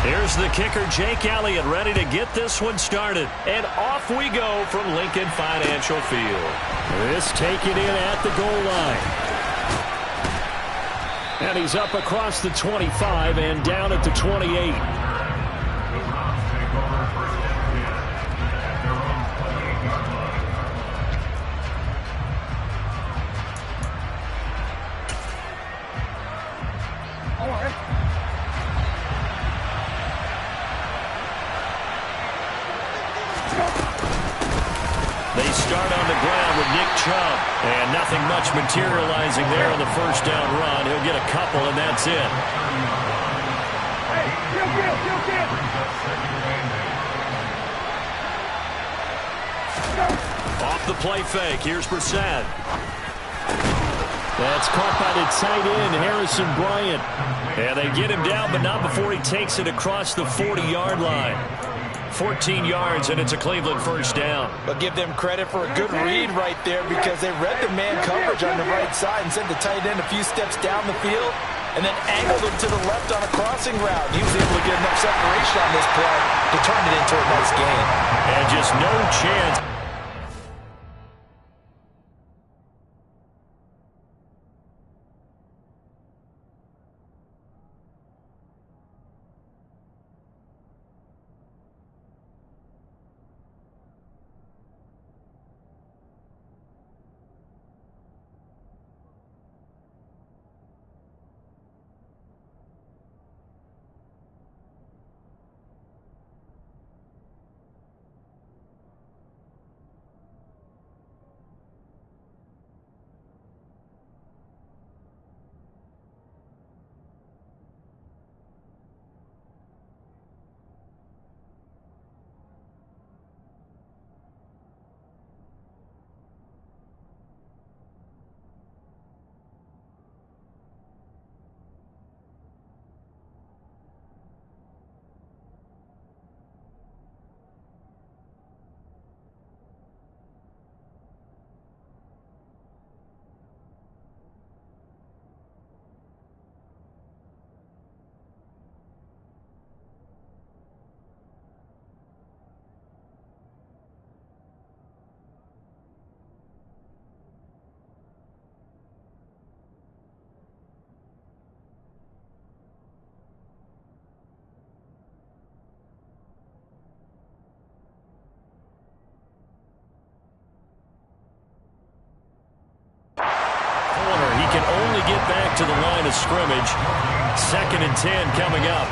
Here's the kicker, Jake Elliott, ready to get this one started. And off we go from Lincoln Financial Field. This taken in at the goal line. And he's up across the 25 and down at the 28. They start on the ground with Nick Chubb. And nothing much materializing there on the first down run. He'll get a couple, and that's it. Off the play fake. Here's Brissett. That's caught by the tight end, Harrison Bryant. And they get him down, but not before he takes it across the 40-yard line. 14 yards, and it's a Cleveland first down. But give them credit for a good read right there because they read the man coverage on the right side and sent the tight end a few steps down the field and then angled him to the left on a crossing route. He was able to get enough separation on this play to turn it into a nice game. And just no chance. Can only get back to the line of scrimmage. 2nd and 10 coming up.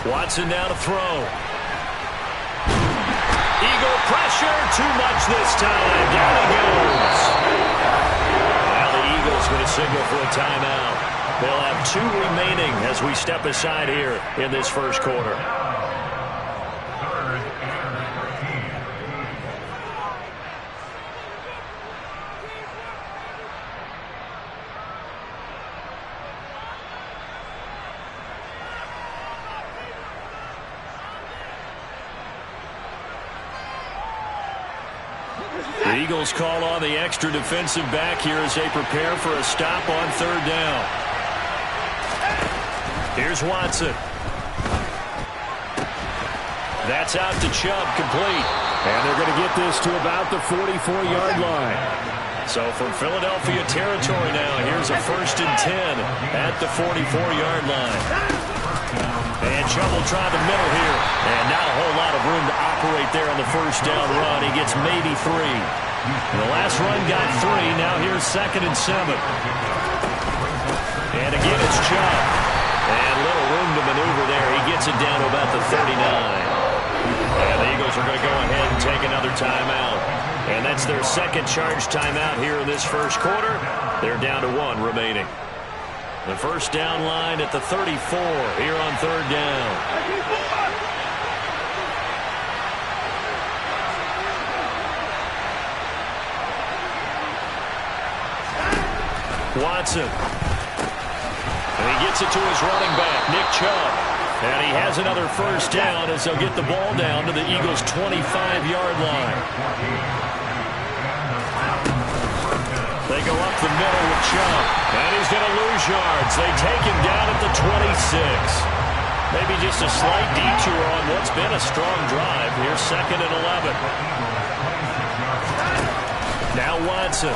Watson now to throw. Eagle pressure, too much this time. Down he goes. Now the Eagles going to signal for a timeout. They'll have 2 remaining as we step aside here in this first quarter. The Eagles call on the extra defensive back here as they prepare for a stop on 3rd down. Here's Watson. That's out to Chubb, complete. And they're going to get this to about the 44-yard line. So from Philadelphia territory now, here's a 1st and 10 at the 44-yard line. And Chubb will try the middle here. And not a whole lot of room to operate there on the first down run. He gets maybe 3. The last run got 3. Now here's 2nd and 7. And again it's Chubb. And little room to maneuver there. He gets it down to about the 39. And the Eagles are going to go ahead and take another timeout. And that's their 2nd charge timeout here in this first quarter. They're down to 1 remaining. The first down line at the 34 here on 3rd down. Watson. And he gets it to his running back, Nick Chubb. And he has another first down as they'll get the ball down to the Eagles' 25-yard line. They go up the middle with Chubb. And he's going to lose yards. They take him down at the 26. Maybe just a slight detour on what's been a strong drive. Here's 2nd and 11. Now Watson.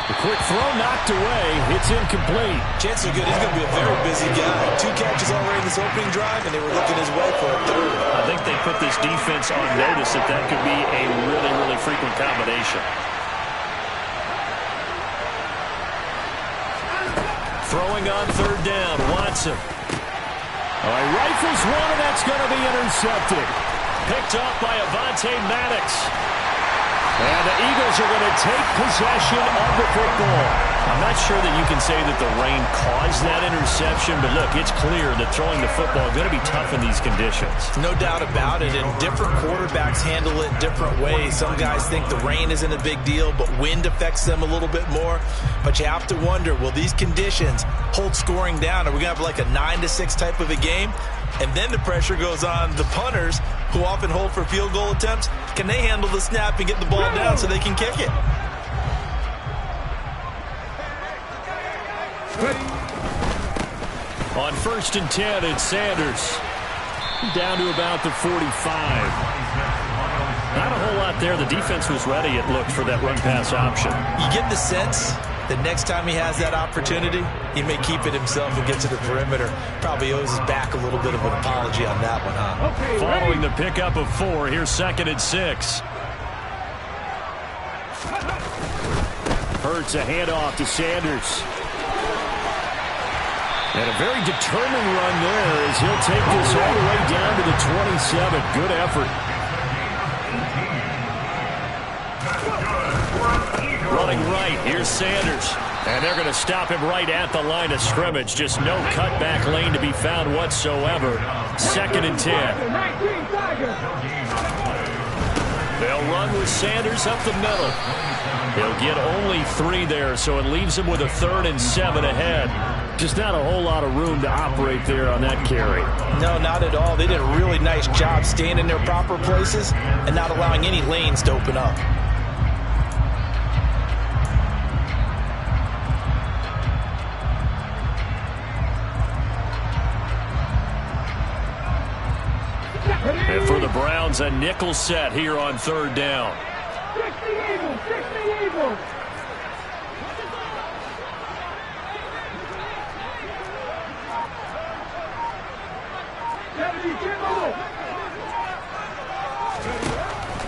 The quick throw knocked away. It's incomplete. Chances are good. He's going to be a very busy guy. 2 catches already in this opening drive, and they were looking his way for a 3rd. I think they put this defense on notice that that could be a really, really frequent combination. Throwing on 3rd down, Watson. All right, rifles one, and that's going to be intercepted. Picked up by Avonte Maddox. And the Eagles are going to take possession of the football. I'm not sure that you can say that the rain caused that interception, but look, it's clear that throwing the football is going to be tough in these conditions. No doubt about it, and different quarterbacks handle it different ways. Some guys think the rain isn't a big deal, but wind affects them a little bit more. But you have to wonder, will these conditions hold scoring down? Are we going to have like a 9-6 type of a game? And then the pressure goes on the punters, who often hold for field goal attempts. Can they handle the snap and get the ball down so they can kick it? On 1st and 10, it's Sanders. Down to about the 45. Not a whole lot there. The defense was ready, it looked, for that run-pass option. You get the sense that next time he has that opportunity, he may keep it himself and get to the perimeter. Probably owes his back a little bit of an apology on that one, huh? Okay, following the pickup of 4, here's 2nd and 6. Hurts a handoff to Sanders. And a very determined run there as he'll take this all the way down to the 27. Good effort. Running right, here's Sanders. And they're going to stop him right at the line of scrimmage. Just no cutback lane to be found whatsoever. 2nd and 10. They'll run with Sanders up the middle. He'll get only 3 there, so it leaves him with a 3rd and 7 ahead. Just not a whole lot of room to operate there on that carry. No, not at all. They did a really nice job staying in their proper places and not allowing any lanes to open up. And for the Browns, a nickel set here on 3rd down. 60 Eagles, 60 Eagles.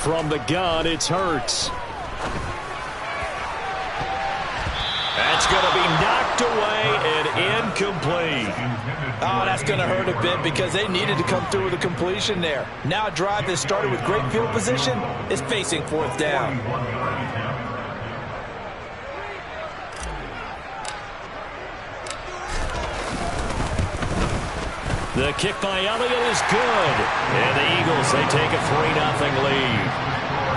From the gun, it's Hurts. That's going to be knocked away and incomplete. Oh, that's going to hurt a bit because they needed to come through with a completion there. Now a drive that started with great field position is facing 4th down. The kick by Elliott is good. And the Eagles, they take a 3-0 lead.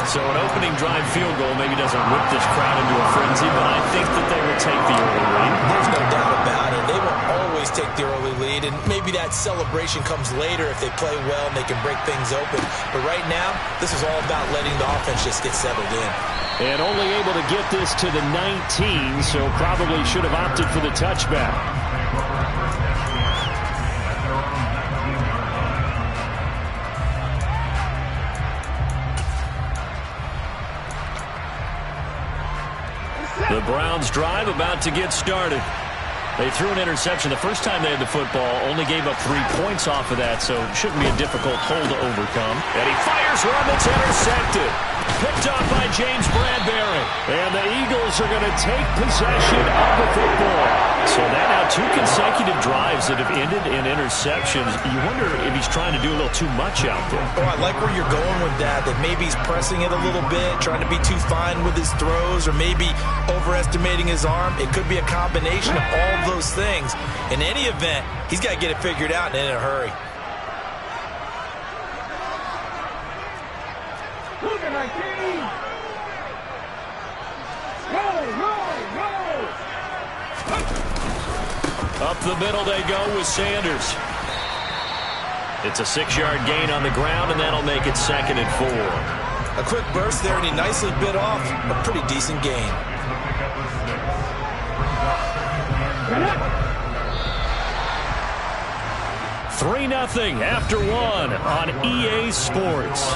So an opening drive field goal maybe doesn't whip this crowd into a frenzy, but I think that they will take the early lead. There's no doubt about it. They will always take the early lead, and maybe that celebration comes later if they play well and they can break things open. But right now, this is all about letting the offense just get settled in. And only able to get this to the 19, so probably should have opted for the touchback. The Browns drive about to get started. They threw an interception the first time they had the football, only gave up 3 points off of that, so it shouldn't be a difficult hole to overcome. And he fires one that's intercepted. Picked up by James Bradbury. And the Eagles are going to take possession of the football. So that now 2 consecutive drives that have ended in interceptions. You wonder if he's trying to do a little too much out there. Oh, I like where you're going with that maybe he's pressing it a little bit, trying to be too fine with his throws, or maybe overestimating his arm. It could be a combination of all those things. In any event, he's got to get it figured out and in a hurry. Up the middle they go with Sanders. It's a 6-yard gain on the ground, and that'll make it 2nd and 4. A quick burst there, and he nicely bit off a pretty decent gain. Three 3-0 after one on EA Sports.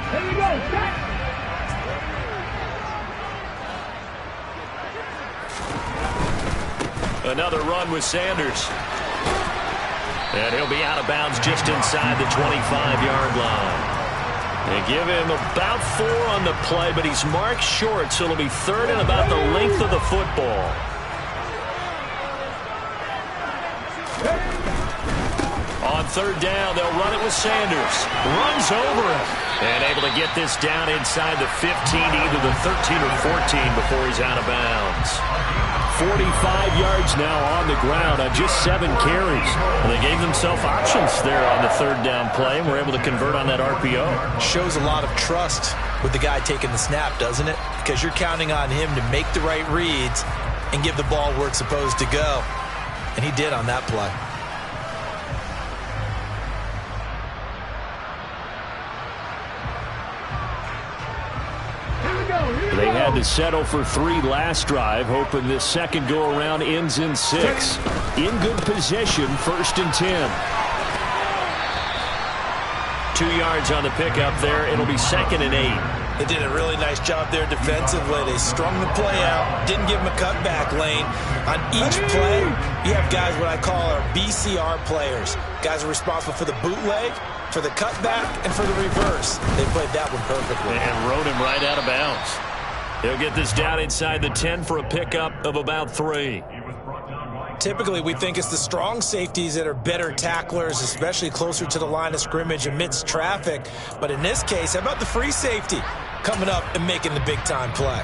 Here we go, set! Another run with Sanders. And he'll be out of bounds just inside the 25-yard line. They give him about 4 on the play, but he's marked short, so it'll be 3rd and about the length of the football. On 3rd down, they'll run it with Sanders. Runs over him. And able to get this down inside the 15, either the 13 or 14 before he's out of bounds. 45 yards now on the ground on just 7 carries. And they gave themselves options there on the 3rd down play, and were able to convert on that RPO. Shows a lot of trust with the guy taking the snap, doesn't it? Because you're counting on him to make the right reads and give the ball where it's supposed to go. And he did on that play. They had to settle for 3 last drive, hoping this second go-around ends in 6. In good position, 1st and 10. 2 yards on the pickup there. It'll be 2nd and 8. They did a really nice job there defensively. They strung the play out, didn't give him a cutback lane. On each play, you have guys what I call our BCR players. Guys are responsible for the bootleg, for the cutback, and for the reverse. They played that one perfectly. And rode him right out of bounds. He'll get this down inside the 10 for a pickup of about 3. Typically, we think it's the strong safeties that are better tacklers, especially closer to the line of scrimmage amidst traffic. But in this case, how about the free safety coming up and making the big-time play?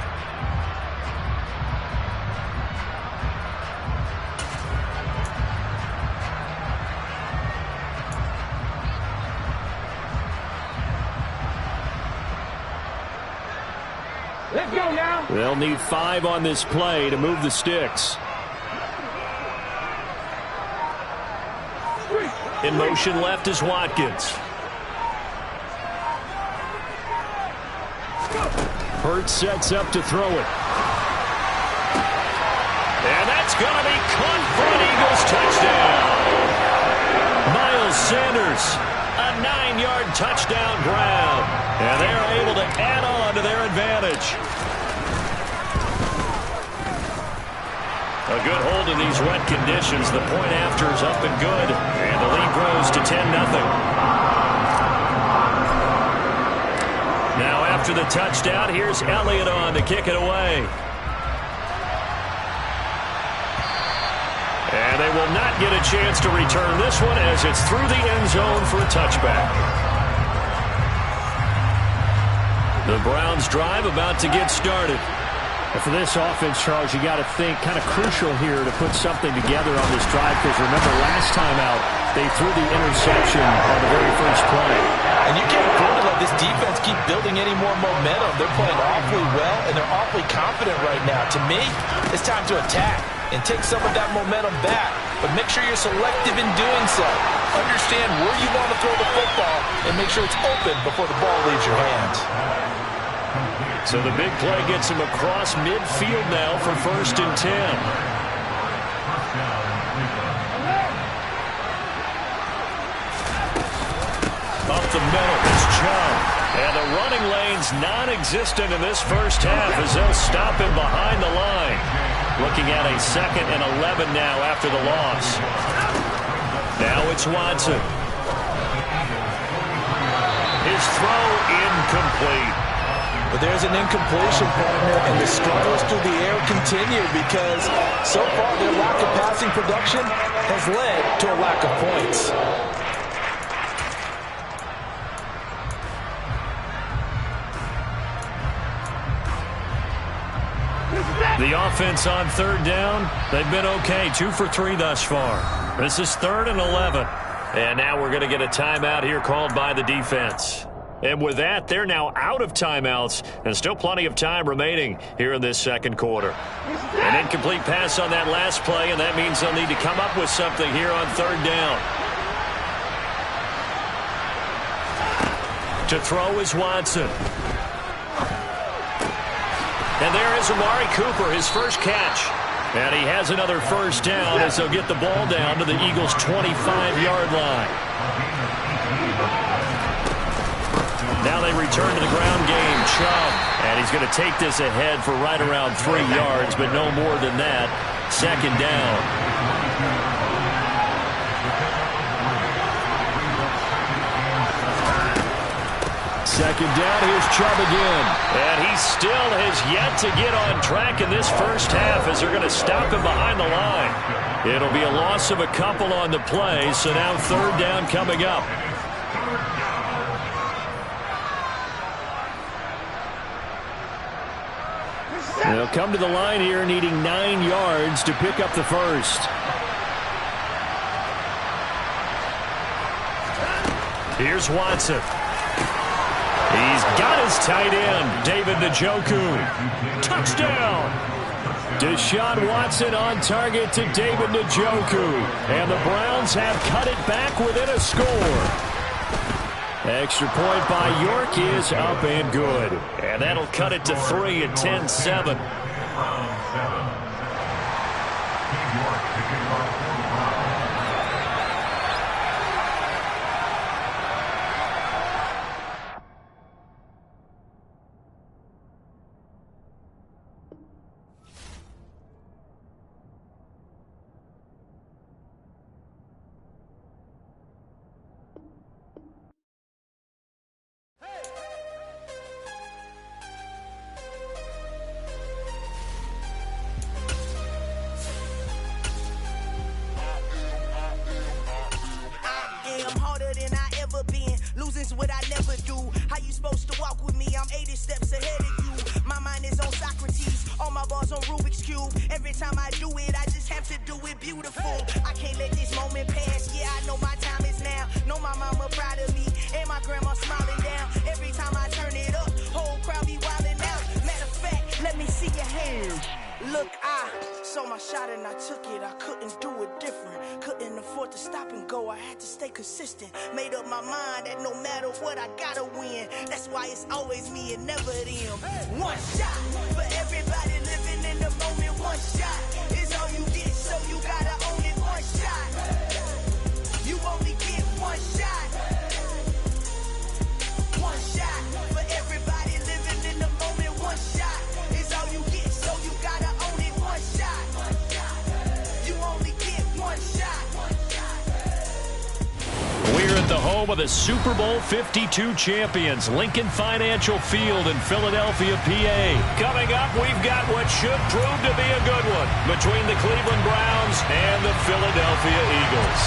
Let's go now. They'll need 5 on this play to move the sticks. In motion left is Watkins. Hurts sets up to throw it. And that's going to be caught for an Eagles touchdown. Miles Sanders, a 9-yard touchdown grab. And they're able to add on to their advantage. A good hold in these wet conditions. The point after is up and good. And the lead grows to 10-0. Now after the touchdown, here's Elliott on to kick it away. And they will not get a chance to return this one as it's through the end zone for a touchback. The Browns drive about to get started. And for this offense, Charles, you got to think kind of crucial here to put something together on this drive, because remember last time out they threw the interception on the very first play. And you can't afford to let this defense keep building any more momentum. They're playing awfully well, and they're awfully confident right now. To me, it's time to attack and take some of that momentum back. But make sure you're selective in doing so. Understand where you want to throw the football and make sure it's open before the ball leaves your hands. So the big play gets him across midfield now for 1st and 10. Up the middle is Chubb. And the running lane's non-existent in this first half as they'll stop him behind the line. Looking at a 2nd and 11 now after the loss. Now it's Watson. His throw incomplete. But there's an incompletion, partner, and the struggles through the air continue because so far their lack of passing production has led to a lack of points. This is it. The offense on third down, they've been okay. 2 for 3 thus far. This is 3rd and 11. And now we're going to get a timeout here called by the defense. And with that, they're now out of timeouts, and still plenty of time remaining here in this second quarter. An incomplete pass on that last play, and that means they'll need to come up with something here on third down. To throw is Watson. And there is Amari Cooper, his first catch. And he has another first down as they'll get the ball down to the Eagles' 25-yard line. Now they return to the ground game. Chubb. And he's going to take this ahead for right around 3 yards, but no more than that. Second down. Second down, here's Chubb again. And he still has yet to get on track in this first half as they're going to stop him behind the line. It'll be a loss of a couple on the play, so now third down coming up. They'll come to the line here needing 9 yards to pick up the first. Here's Watson. He's got his tight end, David Njoku. Touchdown! Deshaun Watson on target to David Njoku. And the Browns have cut it back within a score. Extra point by York is up and good. And that'll cut it to 3 at 10-7. What I never do. How you supposed to walk with me? I'm 80 steps ahead of you. My mind is on Socrates, all my bars on Rubik's Cube. Every time I do it, I just have to do it beautiful. I can't let this moment pass. Yeah, I know my time is now. Know my mama proud of me, and my grandma smiling down. Every time I turn it up, whole crowd be wilding out. Matter of fact, let me see your hands. Look, I saw my shot and I took it. I couldn't do it different. Couldn't afford to stop and go. I had to stay consistent. Made up my mind that no matter what, I gotta win. That's why it's always me and never them. One shot for everybody living in the moment. One shot is all you get, so you gotta own it. One shot. You only get one shot. One shot for everybody living in the moment. One shot is all you get, so you gotta own it. One shot. You only get one shot. We're at the home of the Super Bowl 52 champions, Lincoln Financial Field in Philadelphia, PA. Coming up, we've got what should prove to be a good one between the Cleveland Browns and the Philadelphia Eagles.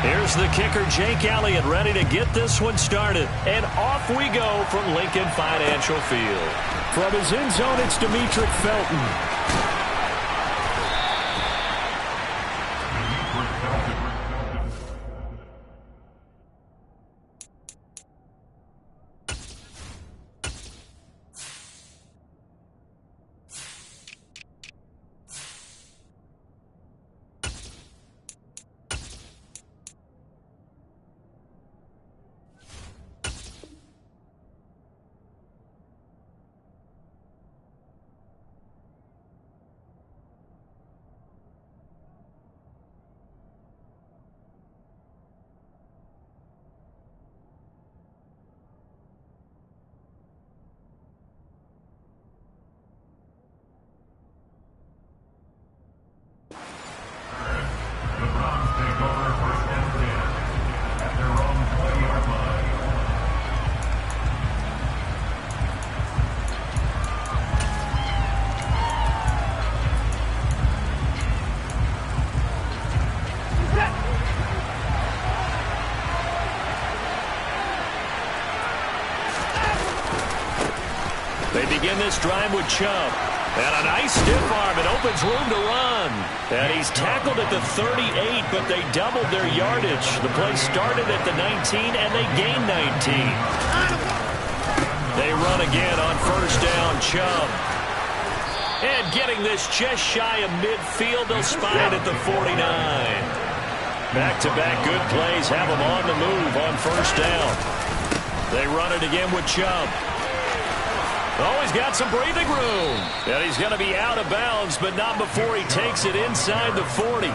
Here's the kicker, Jake Elliott, ready to get this one started. And off we go from Lincoln Financial Field. From his end zone, it's Demetric Felton. They begin this drive with Chubb. And a nice stiff arm. It opens room to run. And he's tackled at the 38, but they doubled their yardage. The play started at the 19, and they gained 19. They run again on first down. Chubb. And getting this just shy of midfield. They'll spot it at the 49. Back-to-back good plays have them on the move on first down. They run it again with Chubb. Oh, he's got some breathing room. And he's going to be out of bounds, but not before he takes it inside the 40.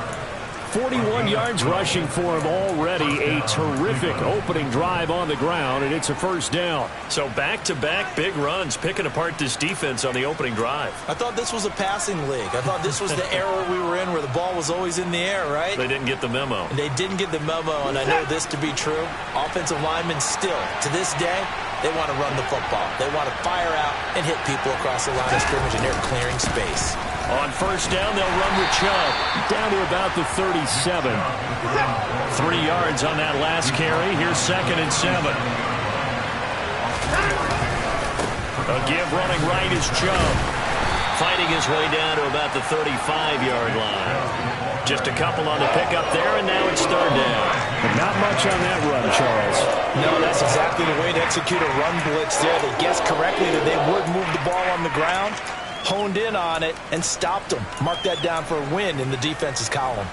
41 yards rushing for him already. A terrific opening drive on the ground, and it's a first down. So back-to-back big runs, picking apart this defense on the opening drive. I thought this was a passing league. I thought this was the era we were in where the ball was always in the air, right? They didn't get the memo. They didn't get the memo, and I know this to be true. Offensive linemen still, to this day, they want to run the football. They want to fire out and hit people across the line of scrimmage, and they're clearing space. On first down, they'll run with Chubb. Down to about the 37. 3 yards on that last carry. Here's 2nd and 7. A give running right is Chubb. Fighting his way down to about the 35-yard line. Just a couple on the pickup there, and now it's third down. But not much on that run, Charles. No, that's exactly the way to execute a run blitz there. They guessed correctly that they would move the ball on the ground, honed in on it, and stopped them. Mark that down for a win in the defense's column.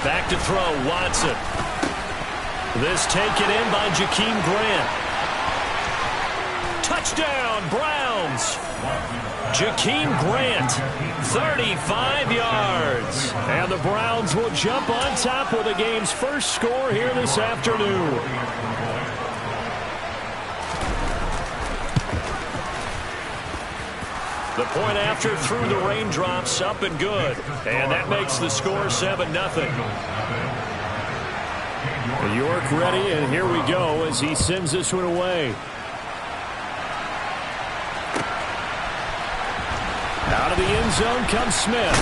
Back to throw, Watson. This taken in by Jakeem Grant. Touchdown, Browns. Jakeem Grant, 35 yards. And the Browns will jump on top with the game's first score here this afternoon. The point after through the raindrops, up and good. And that makes the score 7-0. York ready, and here we go as he sends this one away. Out of the end zone comes Smith.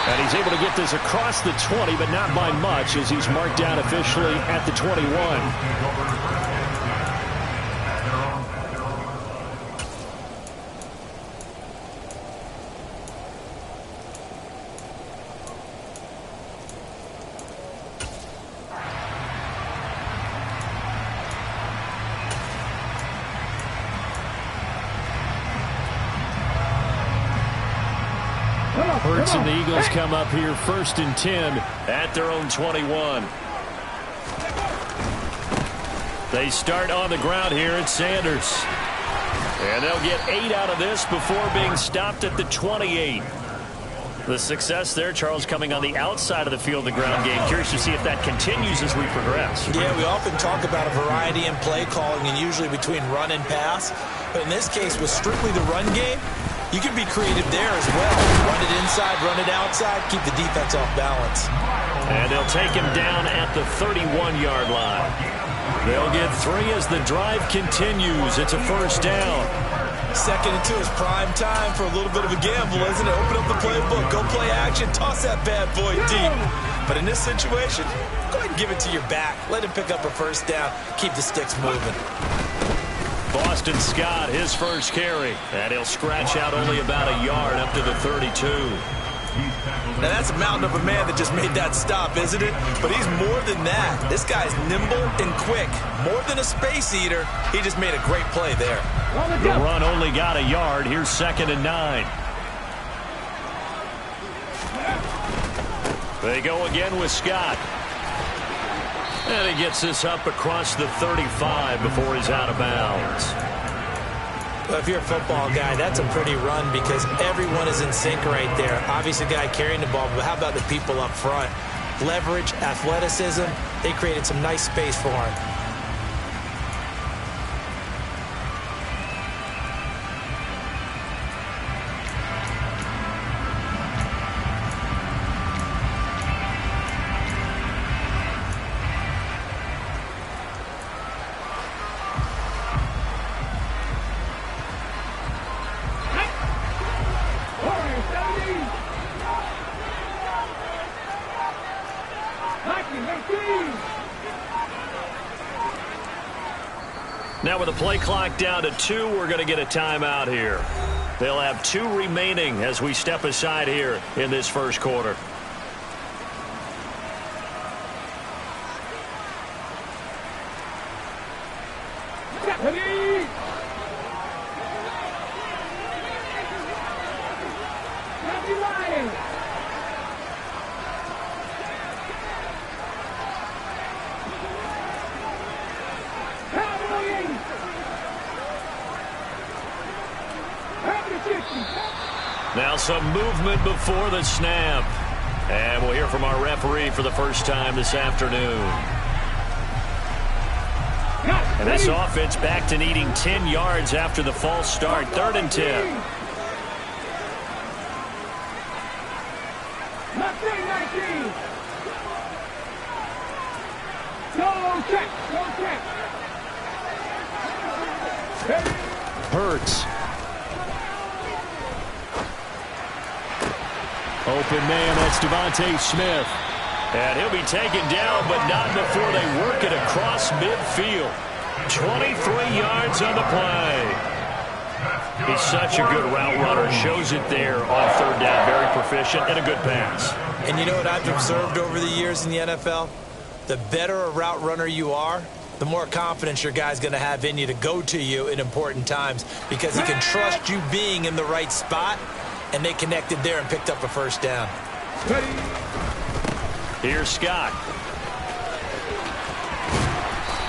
And he's able to get this across the 20, but not by much as he's marked down officially at the 21. Hurts and the Eagles come up here 1st and 10 at their own 21. They start on the ground here at Sanders. And they'll get 8 out of this before being stopped at the 28. The success there, Charles, coming on the outside of the field, the ground game. Curious to see if that continues as we progress. Yeah, we often talk about a variety in play calling and usually between run and pass. But in this case, with strictly the run game, you can be creative there as well. Run it inside, run it outside, keep the defense off balance. And they'll take him down at the 31-yard line. They'll get 3 as the drive continues. It's a first down. 2nd and 2 is prime time for a little bit of a gamble, isn't it? Open up the playbook, go play action, toss that bad boy deep. But in this situation, go ahead and give it to your back. Let him pick up a first down. Keep the sticks moving. Boston Scott, his first carry. And he'll scratch out only about a yard up to the 32. Now, that's a mountain of a man that just made that stop, isn't it? But he's more than that. This guy's nimble and quick. More than a space eater, he just made a great play there. The run only got a yard. Here's 2nd and 9. They go again with Scott. And he gets this up across the 35 before he's out of bounds. Well, if you're a football guy, that's a pretty run because everyone is in sync right there. Obviously, the guy carrying the ball, but how about the people up front? Leverage, athleticism, they created some nice space for him. Now with the play clock down to 2, we're going to get a timeout here. They'll have 2 remaining as we step aside here in this first quarter. Now some movement before the snap. And we'll hear from our referee for the first time this afternoon. And this offense back to needing 10 yards after the false start. 3rd and 10. Hurts. Open man, that's Devontae Smith. And he'll be taken down, but not before they work it across midfield. 23 yards on the play. He's such a good route runner. Shows it there on 3rd down. Very proficient and a good pass. And you know what I've observed over the years in the NFL? The better a route runner you are, the more confidence your guy's going to have in you to go to you in important times because he can trust you being in the right spot, and they connected there and picked up a first down. Here's Scott.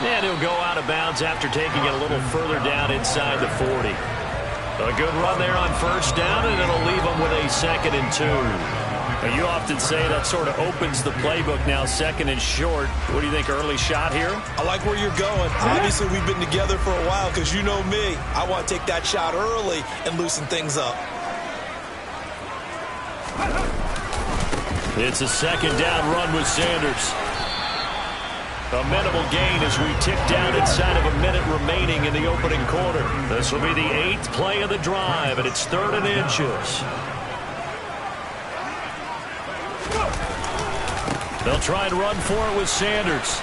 And he'll go out of bounds after taking it a little further down inside the 40. A good run there on first down, and it'll leave them with a 2nd and 2. Now, you often say that sort of opens the playbook now, 2nd and short. What do you think, early shot here? I like where you're going. Obviously, we've been together for a while because you know me. I want to take that shot early and loosen things up. It's a 2nd down run with Sanders. A minimal gain as we tick down inside of a minute remaining in the opening quarter. This will be the 8th play of the drive, and it's 3rd and inches. They'll try and run for it with Sanders.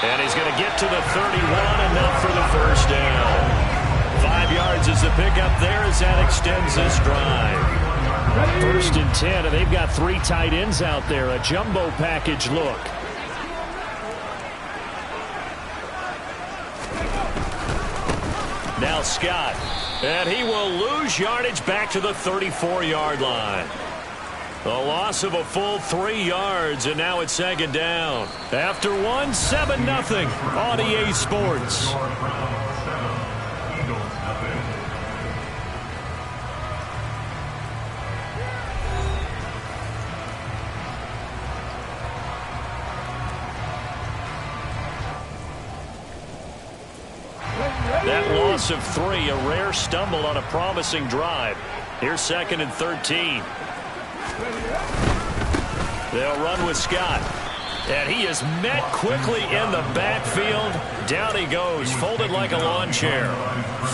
And he's going to get to the 31, enough for the first down. 5 yards is the pickup there as that extends this drive. 1st and 10, and they've got 3 tight ends out there. A jumbo package look. Now Scott. And he will lose yardage back to the 34-yard line. A loss of a full 3 yards, and now it's 2nd down. After 7-0 on EA Sports. That loss of 3, a rare stumble on a promising drive. Here's 2nd and 13. They'll run with Scott. And he is met quickly in the backfield. Down he goes, folded like a lawn chair.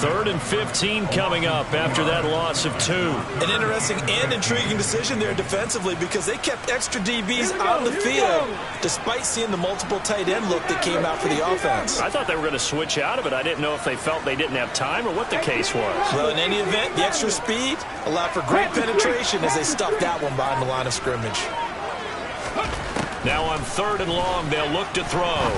3rd and 15 coming up after that loss of 2. An interesting and intriguing decision there defensively because they kept extra DBs on the field despite seeing the multiple tight end look that came out for the offense. I thought they were going to switch out of it. I didn't know if they felt they didn't have time or what the case was. Well, in any event, the extra speed allowed for great penetration as they stuffed that one behind the line of scrimmage. Now on 3rd and long, they'll look to throw.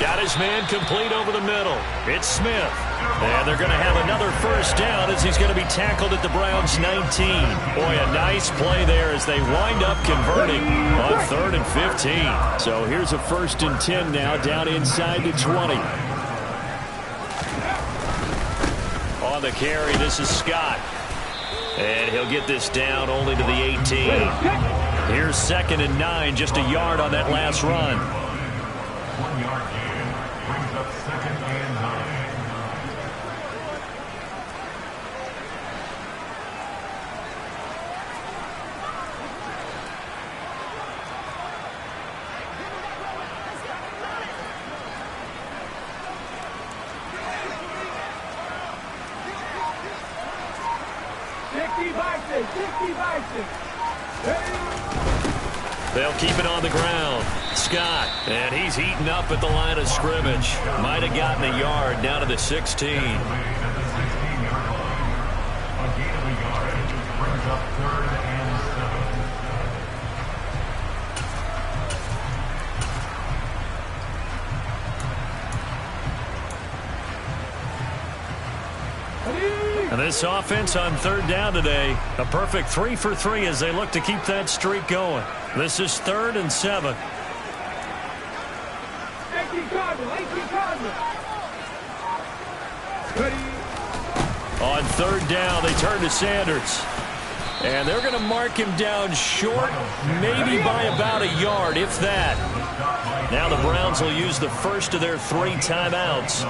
Got his man complete over the middle. It's Smith. And they're going to have another first down as he's going to be tackled at the Browns' 19. Boy, a nice play there as they wind up converting on 3rd and 15. So here's a 1st and 10 now down inside the 20. On the carry, this is Scott. And he'll get this down only to the 18. Here's 2nd and 9, just a yard on that last run. 1 yard gain brings up 2nd and 9. They'll keep it on the ground. Scott. And he's eaten up at the line of scrimmage. Might have gotten a yard down to the 16. At the 16-yard line. A gain of a yard brings up 3rd and 7. And this offense on 3rd down today, a perfect 3 for 3 as they look to keep that streak going. This is 3rd and 7. 18 Cardinal. On 3rd down, they turn to Sanders. And they're going to mark him down short, maybe by about a yard, if that. Now the Browns will use the first of their 3 timeouts.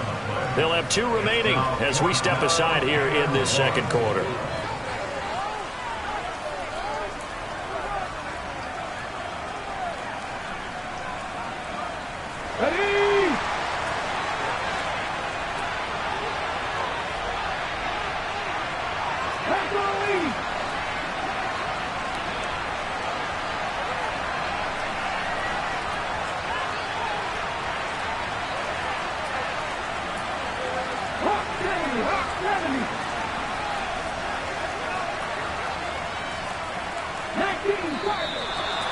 They'll have 2 remaining as we step aside here in this second quarter.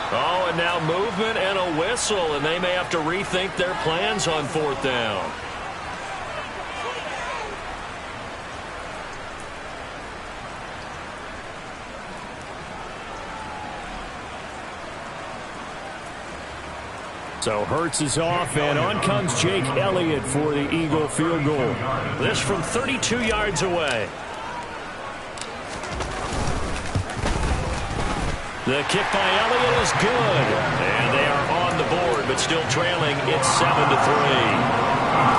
Oh, and now movement and a whistle, and they may have to rethink their plans on 4th down. So Hurts is off, and on comes Jake Elliott for the Eagle field goal. This from 32 yards away. The kick by Elliott is good. And they are on the board, but still trailing. It's 7-3.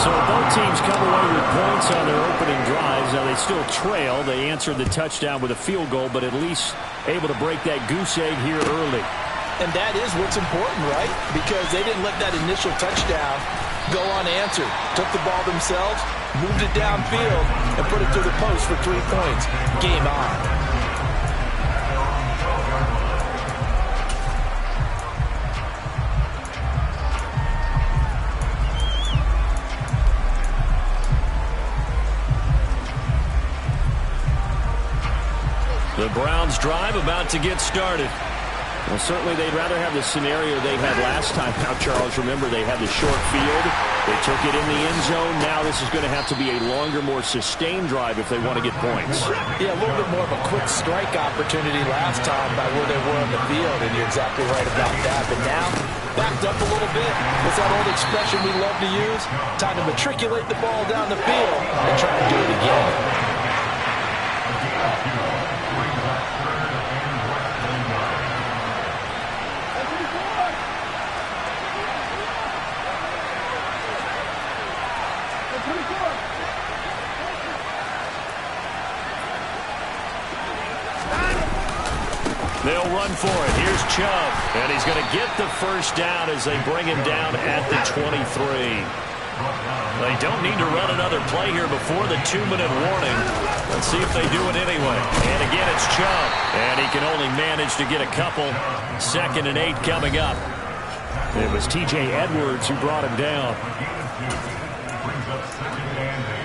So both teams come away with points on their opening drives. Now they still trail. They answered the touchdown with a field goal, but at least able to break that goose egg here early. And that is what's important, right? Because they didn't let that initial touchdown go unanswered. Took the ball themselves, moved it downfield, and put it through the post for 3 points. Game on. The Browns drive about to get started. Well, certainly they'd rather have the scenario they had last time. Now, Charles, remember, they had the short field. They took it in the end zone. Now this is going to have to be a longer, more sustained drive if they want to get points. Yeah, a little bit more of a quick strike opportunity last time by where they were on the field, and you're exactly right about that. But now, backed up a little bit. It's that old expression we love to use. Time to matriculate the ball down the field and try to do it again. They'll run for it. Here's Chubb. And he's going to get the first down as they bring him down at the 23. They don't need to run another play here before the 2-minute warning. Let's see if they do it anyway. And again, it's Chubb. And he can only manage to get a couple. 2nd and 8 coming up. It was T.J. Edwards who brought him down. Brings up 2nd and 8.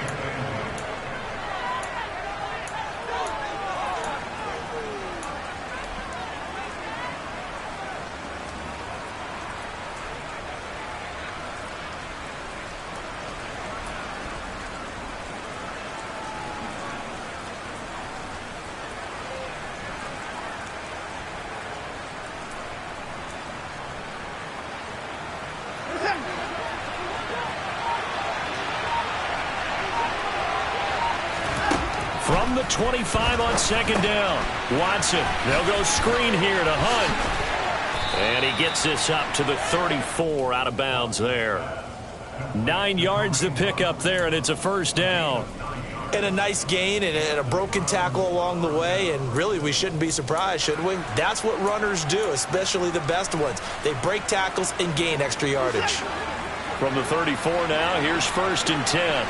From the 25 on 2nd down. Watson, they'll go screen here to Hunt. And he gets this up to the 34 out of bounds there. 9 yards to pick up there, and it's a first down. And a nice gain and a broken tackle along the way, and really we shouldn't be surprised, should we? That's what runners do, especially the best ones. They break tackles and gain extra yardage. From the 34 now, here's 1st and 10.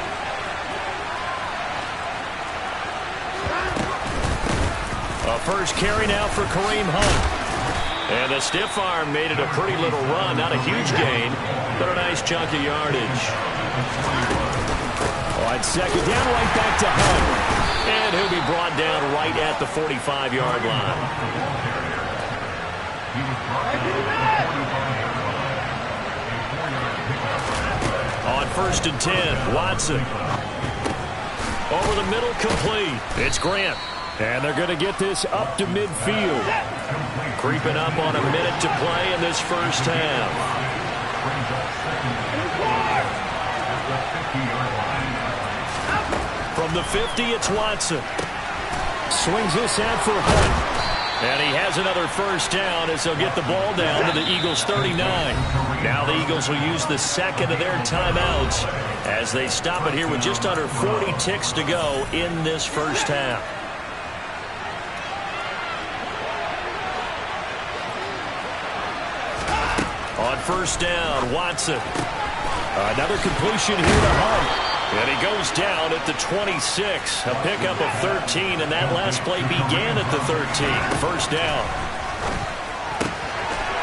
A first carry now for Kareem Hunt. And the stiff arm made it a pretty little run. Not a huge gain, but a nice chunk of yardage. On second down, right back to Hunt. And he'll be brought down right at the 45-yard line. On 1st and 10, Watson. Over the middle, complete. It's Grant. And they're going to get this up to midfield. Creeping up on a minute to play in this first half. From the 50, it's Watson. Swings this out for Hunt. And he has another first down as they'll get the ball down to the Eagles' 39. Now the Eagles will use the second of their timeouts as they stop it here with just under 40 ticks to go in this first half. On 1st down, Watson. Another completion here to Hunt. And he goes down at the 26. A pickup of 13, and that last play began at the 13. First down.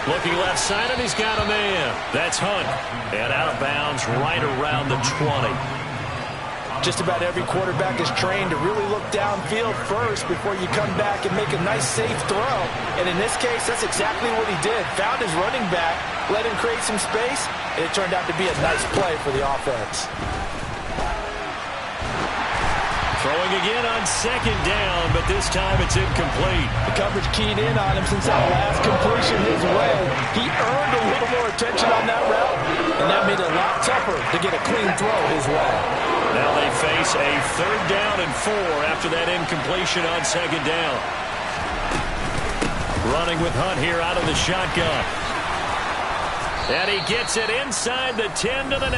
Looking left side, and he's got a man. That's Hunt. And out of bounds right around the 20. Just about every quarterback is trained to really look downfield first before you come back and make a nice, safe throw. And in this case, that's exactly what he did. Found his running back, let him create some space, and it turned out to be a nice play for the offense. Throwing again on second down, but this time it's incomplete. The coverage keyed in on him since that last completion his way. He earned a little more attention on that route, and that made it a lot tougher to get a clean throw his way. Now they face a 3rd down and 4 after that incompletion on second down. Running with Hunt here out of the shotgun. And he gets it inside the 10 to the 9.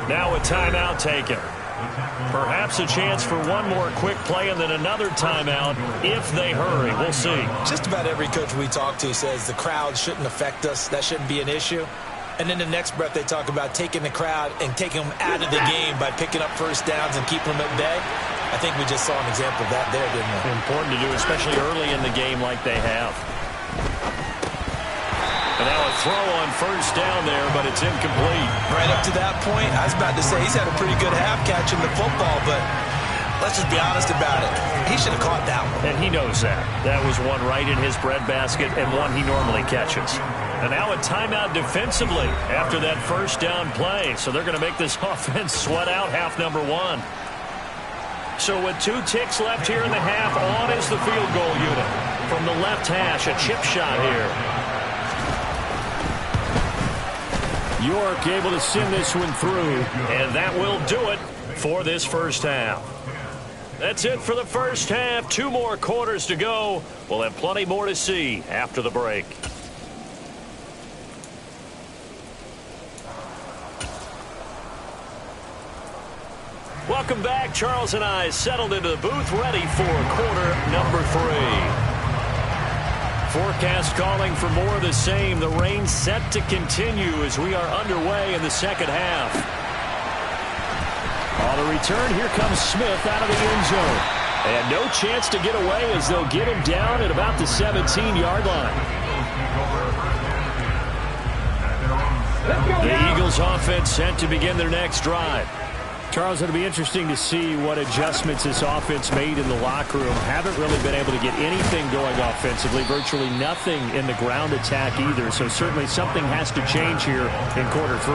Now a timeout taken. Perhaps a chance for one more quick play and then another timeout if they hurry. We'll see. Just about every coach we talk to says the crowd shouldn't affect us. That shouldn't be an issue. And then the next breath they talk about taking the crowd and taking them out of the game by picking up first downs and keeping them at bay. I think we just saw an example of that there, didn't we? Important to do, especially early in the game like they have. And now a throw on first down there, but it's incomplete. Right up to that point, I was about to say he's had a pretty good half catching the football, but let's just be honest about it. He should have caught that one. And he knows that. That was one right in his breadbasket and one he normally catches. And now a timeout defensively after that first down play. So they're going to make this offense sweat out half number 1. So with 2 ticks left here in the half, on is the field goal unit. From the left hash, a chip shot here. York able to send this one through. And that will do it for this first half. That's it for the first half. 2 more quarters to go. We'll have plenty more to see after the break. Welcome back. Charles and I settled into the booth, ready for quarter number 3. Forecast calling for more of the same. The rain set to continue as we are underway in the second half. On the return, here comes Smith out of the end zone. And no chance to get away as they'll get him down at about the 17-yard line. The Eagles offense set to begin their next drive. Charles, it'll be interesting to see what adjustments this offense made in the locker room. Haven't really been able to get anything going offensively. Virtually nothing in the ground attack either. So certainly something has to change here in quarter 3.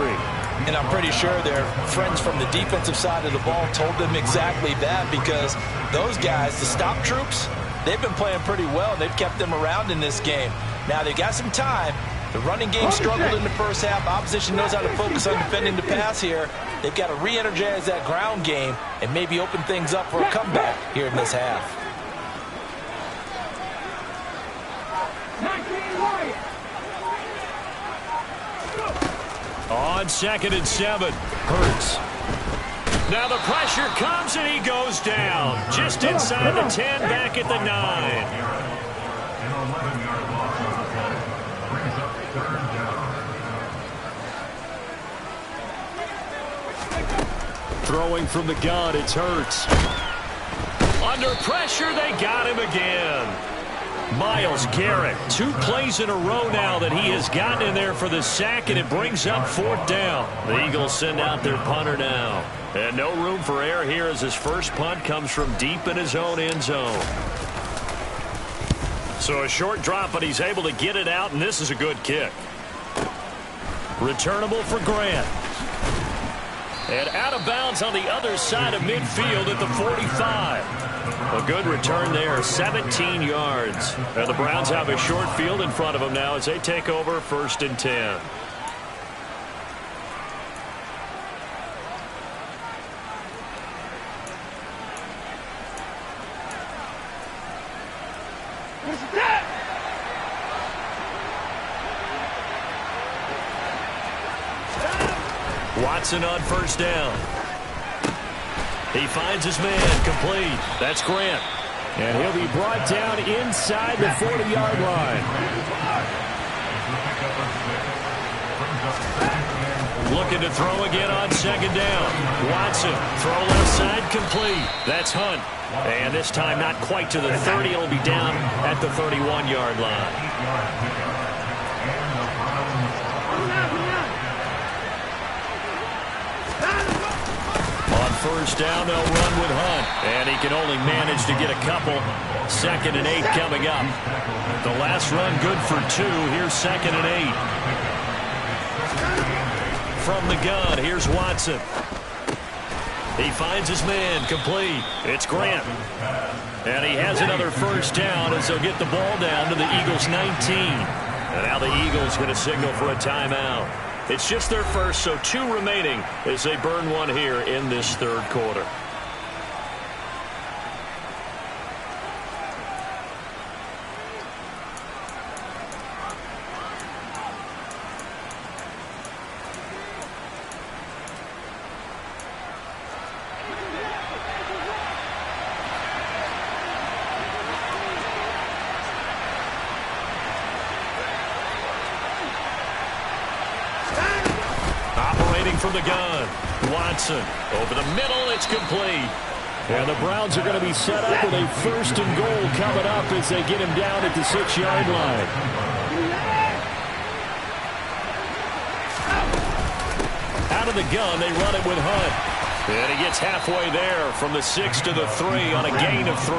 And I'm pretty sure their friends from the defensive side of the ball told them exactly that, because those guys, the stop troops, they've been playing pretty well. They've kept them around in this game. Now they've got some time. The running game struggled in the first half. Opposition knows how to focus on defending the pass here. They've got to re-energize that ground game and maybe open things up for a comeback here in this half. On 2nd and 7, Hurts. Now the pressure comes and he goes down. Just inside the 10, back at the 9. Throwing from the gun, it's Hurts. Under pressure, they got him again. Myles Garrett, 2 plays in a row now that he has gotten in there for the sack, and it brings up 4th down. The Eagles send out their punter now. And no room for error here as his first punt comes from deep in his own end zone. So a short drop, but he's able to get it out, and this is a good kick. Returnable for Grant. And out of bounds on the other side of midfield at the 45. A good return there, 17 yards. And the Browns have a short field in front of them now as they take over 1st and 10. Watson on 1st down. He finds his man, complete. That's Grant. And he'll be brought down inside the 40-yard line. Looking to throw again on 2nd down. Watson, throw left side, complete. That's Hunt. And this time not quite to the 30. It'll be down at the 31-yard line. On 1st down, they'll run with Hunt. And he can only manage to get a couple. 2nd and 8 coming up. The last run good for 2. Here's 2nd and 8. From the gun, here's Watson. He finds his man, complete. It's Grant. And he has another 1st down as they'll get the ball down to the Eagles' 19. And now the Eagles going to signal for a timeout. It's just their first, so 2 remaining as they burn one here in this 3rd quarter. From the gun, Watson over the middle, it's complete. And the Browns are going to be set up with a 1st and goal coming up as they get him down at the 6-yard line. Out of the gun, they run it with Hunt. And he gets halfway there from the 6 to the 3 on a gain of 3.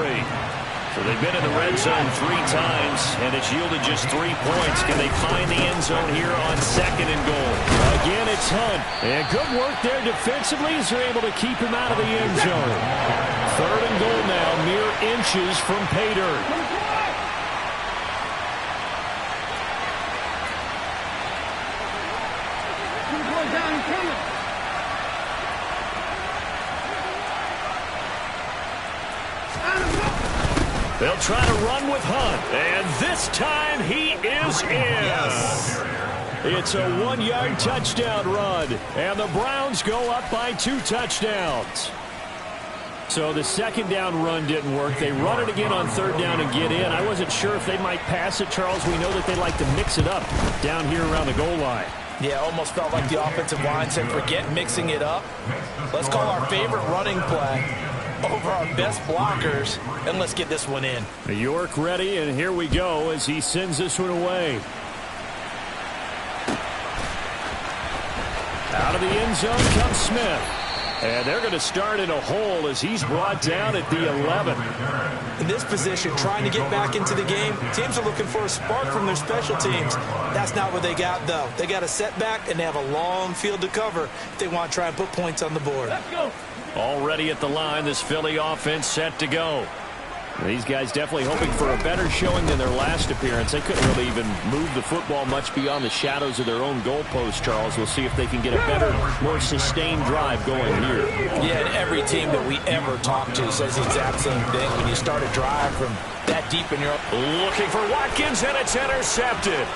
So they've been in the red zone 3 times, and it's yielded just 3 points. Can they find the end zone here on 2nd and goal? Again, it's Hunt. And good work there defensively as they're able to keep him out of the end zone. 3rd and goal now, mere inches from pay dirt. They'll try to run with Hunt, and this time he is in. Yes. It's a 1-yard touchdown run, and the Browns go up by 2 touchdowns. So the 2nd down run didn't work. They run it again on 3rd down and get in. I wasn't sure if they might pass it, Charles. We know that they like to mix it up down here around the goal line. Yeah, almost felt like the offensive line said, forget mixing it up. Let's call our favorite running play over our best blockers, and let's get this one in. York ready, and here we go as he sends this one away. Out of the end zone comes Smith. And they're going to start in a hole as he's brought down at the 11. In this position, trying to get back into the game, teams are looking for a spark from their special teams. That's not what they got, though. They got a setback, and they have a long field to cover if they want to try and put points on the board. Let's go. Already at the line, this Philly offense set to go. These guys definitely hoping for a better showing than their last appearance. They couldn't really even move the football much beyond the shadows of their own goalpost, Charles. We'll see if they can get a better, more sustained drive going here. Yeah, and every team that we ever talk to says the exact same thing. When you start a drive from that deep in your... Looking for Watkins, and it's intercepted.